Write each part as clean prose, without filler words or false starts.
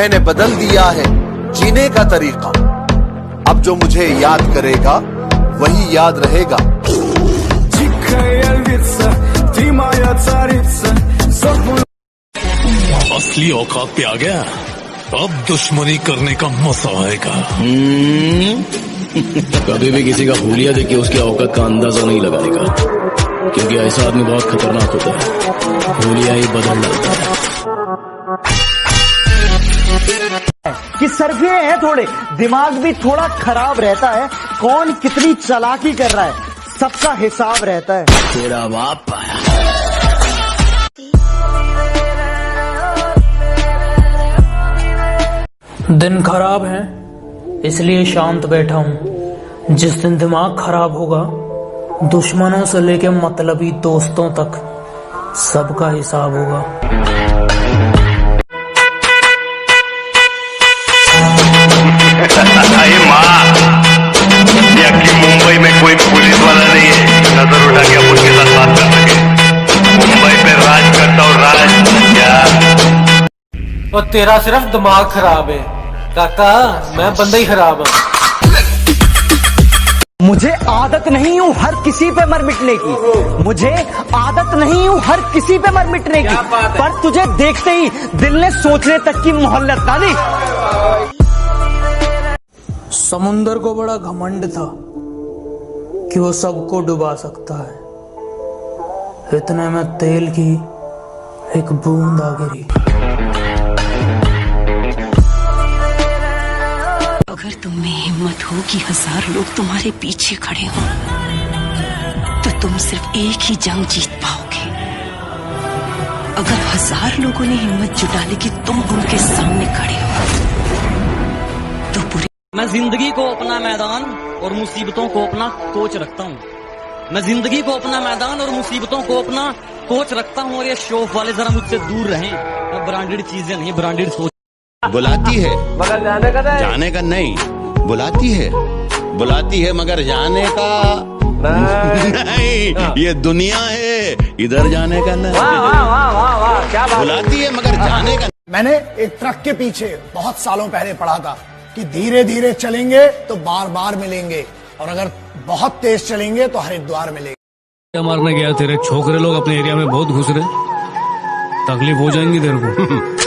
मैंने बदल दिया है जीने का तरीका। अब जो मुझे याद करेगा वही याद रहेगा। असली औकात पे आ गया, अब दुश्मनी करने का मजा आएगा। कभी भी किसी का हुलिया देख के उसकी औकात का अंदाजा नहीं लगाने का, क्योंकि ऐसा आदमी बहुत खतरनाक होता है, हुलिया ही बदल डालता है। कि सरफे हैं थोड़े, दिमाग भी थोड़ा खराब रहता है, कौन कितनी चालाकी कर रहा है सबका हिसाब रहता है। तेरा बाप आया। दिन खराब है इसलिए शांत बैठा हूँ। जिस दिन दिमाग खराब होगा, दुश्मनों से लेके मतलबी दोस्तों तक सबका हिसाब होगा। मुंबई में कोई पुलिस वाला नहीं है नजर उठा के अपन के साथ बात कर सके। मुंबई पे राज करता हूँ, राज क्या। और तेरा सिर्फ दिमाग खराब है काका, मैं बंदा ही खराब हूँ। मुझे आदत नहीं हूँ हर किसी पे मर मिटने की, मुझे आदत नहीं हूँ हर किसी पे मर मिटने की, पर तुझे देखते ही दिल ने सोचने तक की मोहल्लत डाली। समुंदर को बड़ा घमंड था कि वो सबको डुबा सकता है। इतने में तेल की एक बूंद आ गिरी। अगर तुम में हिम्मत हो कि 1000 लोग तुम्हारे पीछे खड़े हों, तो तुम सिर्फ एक ही जंग जीत पाओगे। अगर 1000 लोगों ने हिम्मत जुटा ली कि तुम उनके सामने खड़े हो, तो पूरी। मैं जिंदगी को अपना मैदान और मुसीबतों को अपना कोच रखता हूँ। मैं जिंदगी को अपना मैदान और मुसीबतों को अपना कोच रखता हूँ। और ये शौक वाले जरा मुझसे दूर रहें। मैं ब्रांडेड चीजें नहीं, ब्रांडेड सोच। बुलाती है मगर जाने का नहीं, बुलाती है मगर जाने का नहीं। ये दुनिया है, इधर जाने का नहीं। क्या बुलाती है मगर जाने का। मैंने एक ट्रक के पीछे बहुत सालों पहले पढ़ा था कि धीरे धीरे चलेंगे तो बार बार मिलेंगे, और अगर बहुत तेज चलेंगे तो हरिद्वार मिलेंगे। मारने गया तेरे छोकरे लोग अपने एरिया में बहुत घुस रहे, तकलीफ हो जाएंगी तेरे को।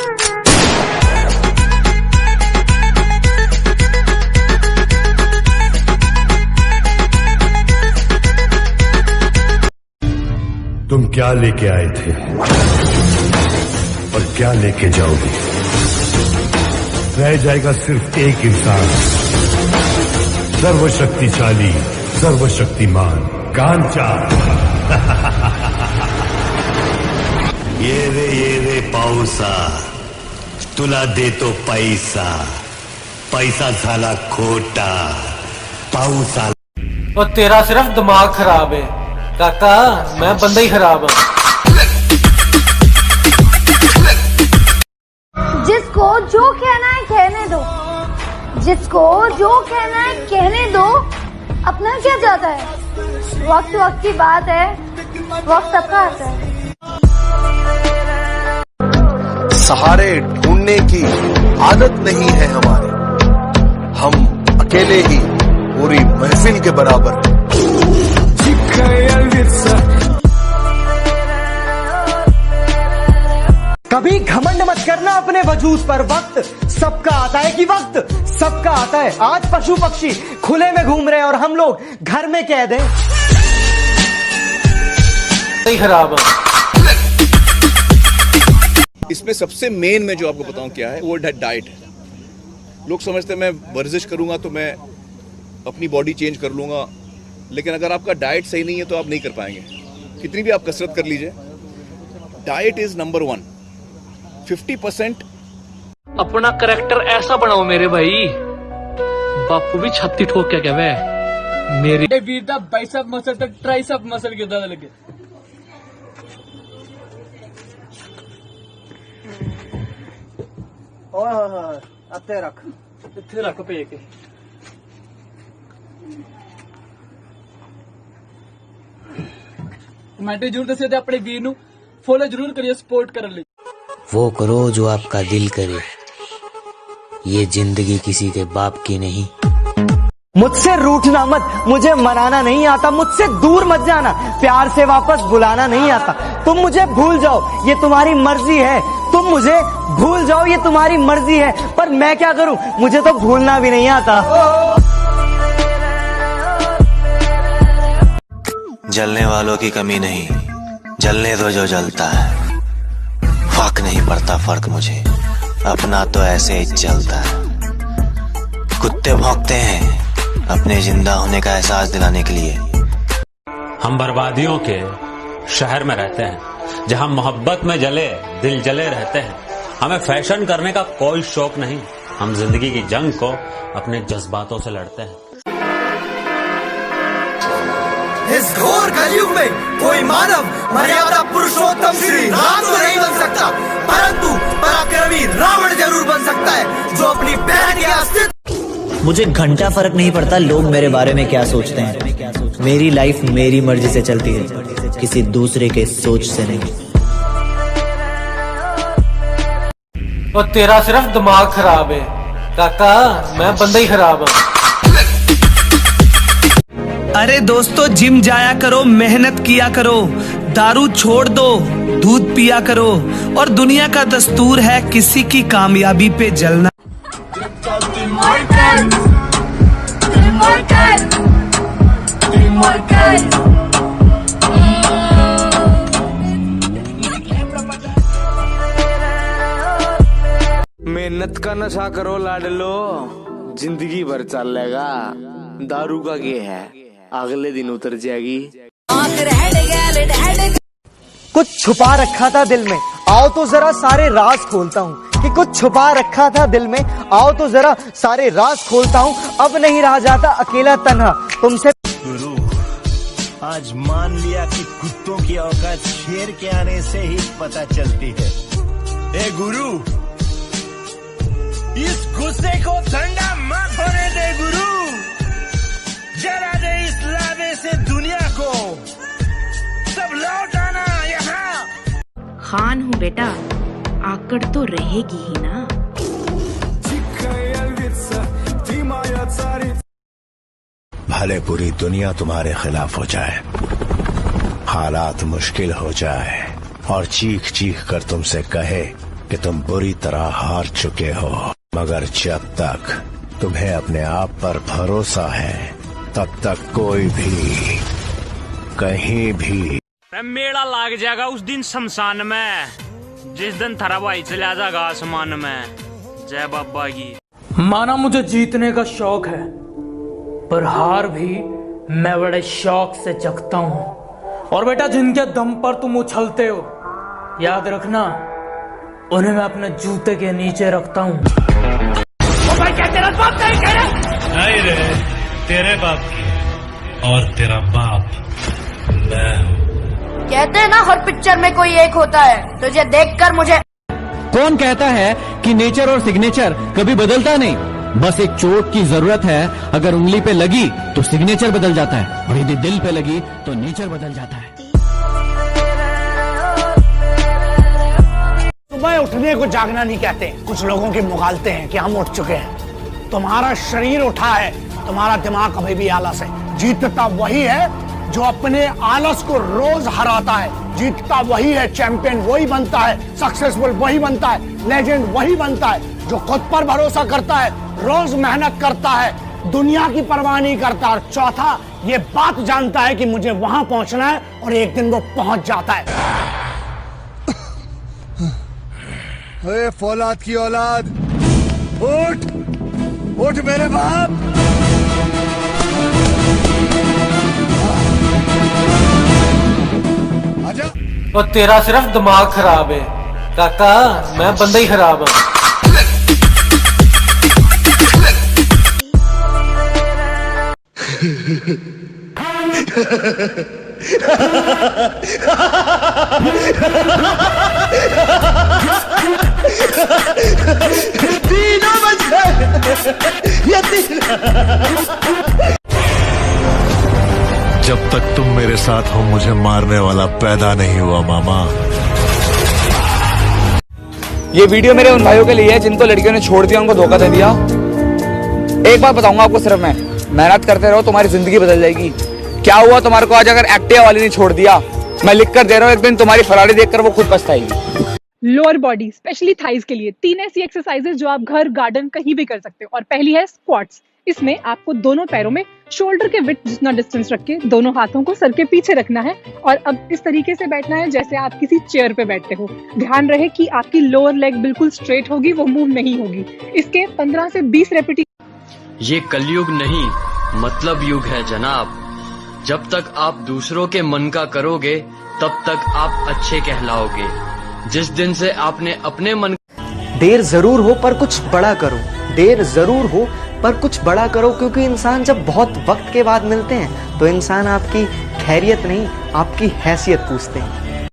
तुम क्या लेके आए थे और क्या लेके जाओगे? रह जाएगा सिर्फ एक इंसान, सर्वशक्तिशाली, सर्वशक्तिमान कांचा। ये रे पाऊसा, तुला देतो पैसा, पैसा झाला खोटा, पाऊसा। और तेरा सिर्फ दिमाग खराब है काका, मैं बंदा ही खराब हूँ। जिसको जो कहना है कहने दो, जिसको जो कहना है कहने दो। अपना क्या जाता है, वक्त वक्त की बात है, वक्त सबका आता है। सहारे ढूंढने की आदत नहीं है हमारे, हम अकेले ही पूरी महफिल के बराबर। कभी घमंड मत करना अपने वजूद पर, वक्त सबका आता है कि वक्त सबका आता है। आज पशु पक्षी खुले में घूम रहे हैं और हम लोग घर में कैद हैं। नहीं खराब है। इसमें सबसे मेन मैं जो आपको बताऊं क्या है, वो डाइट है। लोग समझते हैं मैं वर्जिश करूंगा तो मैं अपनी बॉडी चेंज कर लूंगा, लेकिन अगर आपका डाइट सही नहीं है तो आप नहीं कर पाएंगे। कितनी भी आप कसरत कर लीजिए, डाइट इज नंबर 1। 50% अपना करैक्टर ऐसा बनाओ मेरे भाई, बापू भी छत्ती ठोक क्या कहवे मेरी वीर दा बाइसेप मसल तक ट्राइसेप मसल के दादा लगे। ओए अत्ते रख, इत्थे रख पे के। कमेंट जरूर दस्सियो ते अपने वीर नू फॉलो जरूर करिए, सपोर्ट करने लिए। वो करो जो आपका दिल करे, ये जिंदगी किसी के बाप की नहीं। मुझसे रूठना मत, मुझे मनाना नहीं आता, मुझसे दूर मत जाना, प्यार से वापस बुलाना नहीं आता। तुम मुझे भूल जाओ ये तुम्हारी मर्जी है, तुम मुझे भूल जाओ ये तुम्हारी मर्जी है, पर मैं क्या करूं, मुझे तो भूलना भी नहीं आता। जलने वालों की कमी नहीं, जलने दो जो जलता है। फर्क नहीं पड़ता फर्क मुझे, अपना तो ऐसे ही चलता है। कुत्ते भौंकते हैं अपने जिंदा होने का एहसास दिलाने के लिए। हम बर्बादियों के शहर में रहते हैं, जहां मोहब्बत में जले दिल जले रहते हैं। हमें फैशन करने का कोई शौक नहीं, हम जिंदगी की जंग को अपने जज्बातों से लड़ते हैं। इस घोर कलयुग में कोई मानव मर्यादा पुरुषोत्तम श्री राम तो नहीं बन सकता, परंतु पराक्रमी रावण जरूर बन सकता है, जो अपनी बहन के अस्तित्व। मुझे घंटा फर्क नहीं पड़ता लोग मेरे बारे में क्या सोचते हैं। मेरी लाइफ मेरी मर्जी से चलती है, किसी दूसरे के सोच से नहीं। और तेरा सिर्फ दिमाग खराब है काका, मैं बंदा ही खराब हूँ। अरे दोस्तों, जिम जाया करो, मेहनत किया करो, दारू छोड़ दो, दूध पिया करो, और दुनिया का दस्तूर है किसी की कामयाबी पे जलना। मेहनत का नशा करो लाडलो, जिंदगी भर चलेगा। दारू का ये है, अगले दिन उतर जाएगी। कुछ छुपा रखा था दिल में, आओ तो जरा सारे राज खोलता हूँ। कि कुछ छुपा रखा था दिल में, आओ तो जरा सारे राज खोलता हूँ। अब नहीं रहा जाता अकेला तन्हा तुमसे। गुरु, आज मान लिया कि कुत्तों की औकात शेर के आने से ही पता चलती है। ए गुरु, इस गुस्से को ठंडा मत होने दे गुरु, जरा दे इस लावे से दुनिया को, सब लौट आना यहाँ। खान हूँ बेटा, आकड़ तो रहेगी ही ना। भले पूरी दुनिया तुम्हारे खिलाफ हो जाए, हालात मुश्किल हो जाए, और चीख चीख कर तुमसे कहे कि तुम बुरी तरह हार चुके हो, मगर जब तक तुम्हें अपने आप पर भरोसा है, तब तक कोई भी कहीं भी। मेला लाग जाएगा उस दिन शमशान में, जिस दिन थारा भाई चला जाएगा आसमान में। जय बाबा की। माना मुझे जीतने का शौक है, पर हार भी मैं बड़े शौक से जगता हूँ। और बेटा, जिनके दम पर तुम उछलते हो, याद रखना उन्हें मैं अपने जूते के नीचे रखता हूँ। भाई क्या तेरा बाप नहीं कह रहा? नहीं रे, तेरे बाप की, और तेरा बाप मैं हूँ। कहते हैं ना हर पिक्चर में कोई एक होता है, तुझे देखकर मुझे। कौन कहता है कि नेचर और सिग्नेचर कभी बदलता नहीं? बस एक चोट की जरूरत है, अगर उंगली पे लगी तो सिग्नेचर बदल जाता है, और यदि दिल पे लगी तो नेचर बदल जाता है। सुबह उठने को जागना नहीं कहते, कुछ लोगों के मुगालते हैं कि हम उठ चुके हैं। तुम्हारा शरीर उठा है, तुम्हारा दिमाग अभी भी आलस है। जीतता वही है जो अपने आलस को रोज हराता है, जीतता वही है, चैंपियन वही बनता है, सक्सेसफुल वही बनता है, लेजेंड वही बनता है जो खुद पर भरोसा करता है, रोज मेहनत करता है, दुनिया की परवाह नहीं करता, और चौथा ये बात जानता है कि मुझे वहां पहुंचना है, और एक दिन वो पहुंच जाता है। अरे फौलाद की औलाद, उठ उठ मेरे बाप। और तेरा सिर्फ दिमाग खराब है काका, मैं बंदा ही खराब हूँ। तीनों बच गए, ये जब तक तुम मेरे साथ हो, मुझे मारने वाला पैदा नहीं हुआ मामा। ये वीडियो मेरे उन भाइयों के लिए है जिनको लड़कियों ने छोड़ दिया, उनको धोखा दे दिया। एक बात बताऊंगा आपको सिर्फ मैं, मेहनत करते रहो, तुम्हारी जिंदगी बदल जाएगी। क्या हुआ तुम्हारे को आज अगर एक्टिवा वाली ने छोड़ दिया, मैं लिख कर दे रहा हूँ, एक दिन तुम्हारी फरारी देखकर वो खुद पछताएगी। लोअर बॉडी स्पेशली थाइज के लिए 3 ऐसी एक्सरसाइजेज जो आप घर, गार्डन कहीं भी कर सकते हो। और पहली है स्क्वाट्स। इसमें आपको दोनों पैरों में शोल्डर के विड्थ जितना डिस्टेंस रख के दोनों हाथों को सर के पीछे रखना है और अब इस तरीके से बैठना है जैसे आप किसी चेयर पे बैठते हो। ध्यान रहे कि आपकी लोअर लेग बिल्कुल स्ट्रेट होगी, वो मूव नहीं होगी। इसके 15 से 20 रेपिटेशन। ये कलयुग नहीं मतलब युग है जनाब। जब तक आप दूसरों के मन का करोगे तब तक आप अच्छे कहलाओगे। जिस दिन से आपने अपने मन, देर जरूर हो पर कुछ बड़ा करो, देर जरूर हो पर कुछ बड़ा करो, क्योंकि इंसान जब बहुत वक्त के बाद मिलते हैं तो इंसान आपकी खैरियत नहीं आपकी हैसियत पूछते हैं।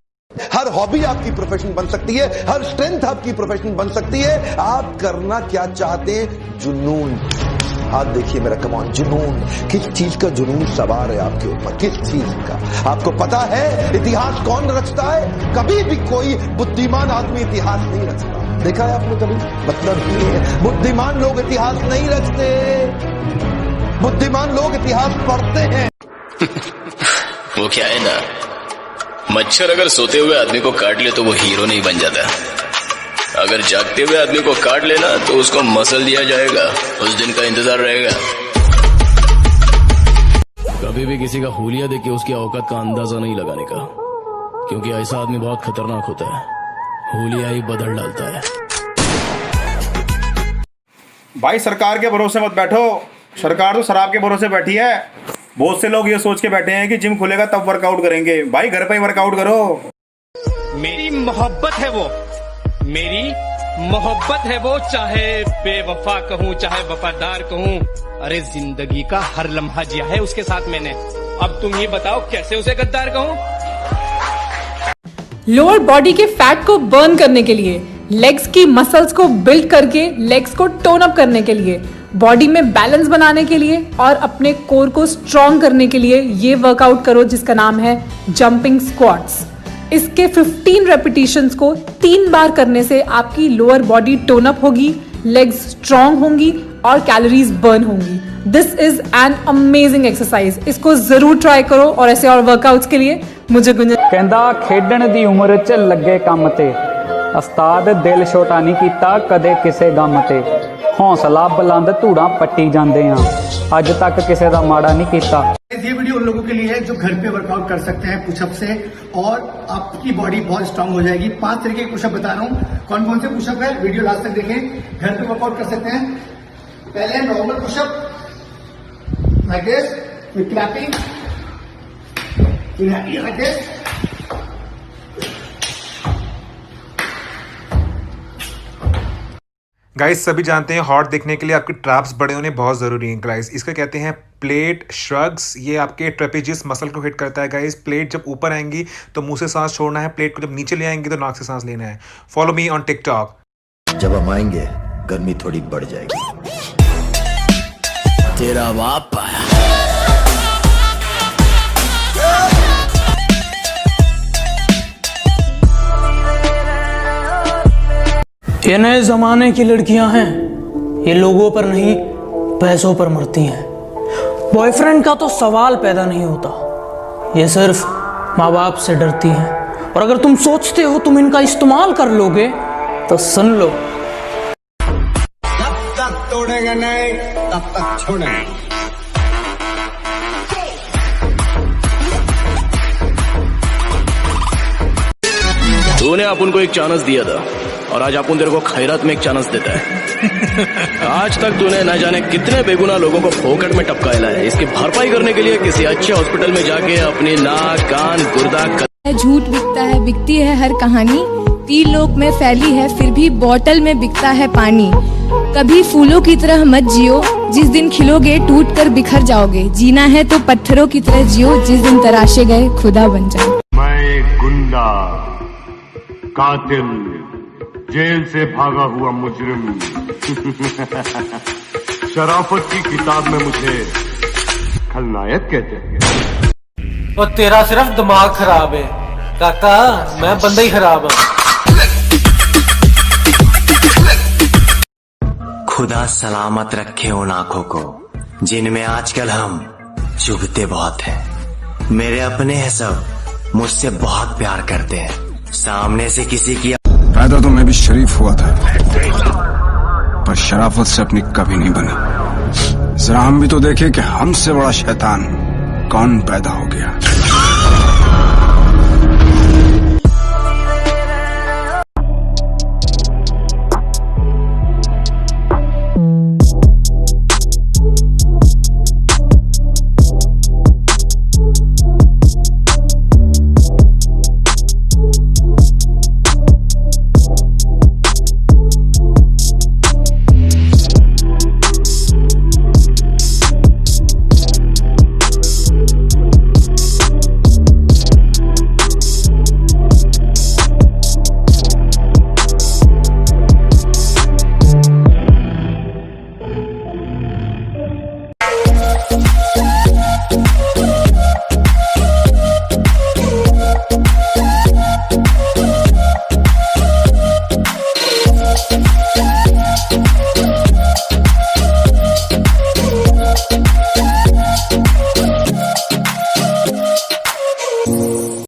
हर हॉबी आपकी प्रोफेशन बन सकती है, हर स्ट्रेंथ आपकी प्रोफेशन बन सकती है। आप करना क्या चाहते हैं? जुनून। आप देखिए मेरा कमान, जुनून। किस चीज का जुनून सवार है आपके ऊपर? किस चीज का? आपको पता है इतिहास कौन रचता है? कभी भी कोई बुद्धिमान आदमी इतिहास नहीं रचता। देखा है आपने कभी? मतलब ये है, बुद्धिमान लोग इतिहास नहीं रचते, बुद्धिमान लोग इतिहास पढ़ते हैं। वो क्या है ना, मच्छर अगर सोते हुए आदमी को काट ले तो वो हीरो नहीं बन जाता। अगर जागते हुए आदमी को काट लेना तो उसको मसल दिया जाएगा, उस दिन का इंतजार रहेगा। कभी भी किसी का हुलिया देख के उसकी औकात का अंदाजा नहीं लगाने का, क्योंकि ऐसा आदमी बहुत खतरनाक होता है, हुलिया ही बदल डालता है। भाई सरकार के भरोसे मत बैठो, सरकार तो शराब के भरोसे बैठी है। बहुत से लोग ये सोच के बैठे हैं कि जिम खुलेगा तब वर्कआउट करेंगे। भाई घर पे ही वर्कआउट करो। मेरी मोहब्बत है वो, मेरी मोहब्बत है वो, चाहे बेवफा कहूँ चाहे वफादार कहूँ। अरे जिंदगी का हर लम्हा जिया है उसके साथ मैंने, अब तुम ही बताओ कैसे उसे गद्दार कहूँ। लोअर बॉडी के फैट को बर्न करने के लिए, लेग्स की मसल्स को बिल्ड करके लेग्स को टोन अप करने के लिए, बॉडी में बैलेंस बनाने के लिए और अपने कोर को स्ट्रॉन्ग करने के लिए ये वर्कआउट करो जिसका नाम है जंपिंग स्क्वाट्स। इसके 15 रेपिटेशंस को 3 बार करने से आपकी लोअर बॉडी टोन अप होगी, लेग्स स्ट्रॉन्ग होंगी और कैलोरीज बर्न होंगी। This is an amazing exercise, इसको जरूर ट्राई करो। और ऐसे और वर्कआउट्स के लिए मुझे कहंदा खेडण दी उम्र च लगे काम ते, उस्ताद दिल छोटा नहीं कीता कदे किसे गम ते, हौसला बुलंद धूड़ा पट्टी जांदे हां, अज तक किसे दा माड़ा नहीं कीता। ये वीडियो उन लोगों के लिए है जो घर पे वर्कआउट कर सकते हैं पुशअप से, और आपकी बॉडी बहुत स्ट्रांग हो जाएगी। 5 तरीके के पुशअप बता रहा हूँ, कौन कौन से पुशअप है वीडियो लास्ट तक देखें। घर पे वर्कआउट कर सकते हैं। पहले नॉर्मल पुशअप लाइक दिस, फिर क्लैपिंग, फिर लाइक दिस, गाइस सभी जानते हैं हॉट दिखने के लिए आपके ट्रैप्स बड़े होने बहुत ज़रूरी हैं गाइस। इसका कहते हैं प्लेट श्रग्स। ये आपके ट्रेपेजियस मसल को हिट करता है गाइस। प्लेट जब ऊपर आएंगी तो मुंह से सांस छोड़ना है, प्लेट को जब नीचे ले आएंगी तो नाक से सांस लेना है। Follow me on TikTok. जब हम आएंगे गर्मी थोड़ी बढ़ जाएगी। तेरा बाप आया। ये नए जमाने की लड़कियां हैं, ये लोगों पर नहीं पैसों पर मरती हैं। बॉयफ्रेंड का तो सवाल पैदा नहीं होता, ये सिर्फ माँ बाप से डरती हैं। और अगर तुम सोचते हो तुम इनका इस्तेमाल कर लोगे तो सुन लो, जब तक तोड़ेंगे नहीं तब तक छोड़ेंगे। तूने अपन को एक चांस दिया था और आज अपन तेरे को खैरात में एक चांस देता है। आज तक तूने न जाने कितने बेगुनाह लोगों को फोकट में टपकाया है। इसकी भरपाई करने के लिए किसी अच्छे हॉस्पिटल में जाके अपनी नाक कान गुर्दा झूठ बिकता है, बिकती है हर कहानी, 3 लोक में फैली है फिर भी बोतल में बिकता है पानी। कभी फूलों की तरह मत जियो, जिस दिन खिलोगे टूट कर बिखर जाओगे। जीना है तो पत्थरों की तरह जियो, जिस दिन तराशे गए खुदा बन जाओ। मैं एक गुंडा, कातिल, जेल से भागा हुआ मुजरिम, शराफत की किताब में मुझे खलनायक कहते हैं। और तेरा सिर्फ दिमाग खराब है काका, मैं बंदा ही खराब हूँ। खुदा सलामत रखे उन आंखों को जिनमें आजकल हम चुभते बहुत हैं। मेरे अपने हैं सब, मुझसे बहुत प्यार करते हैं। सामने से किसी की पैदा तो मैं भी शरीफ हुआ था, पर शराफत से अपनी कभी नहीं बनी। जरा हम भी तो देखे कि हमसे बड़ा शैतान कौन पैदा हो गया।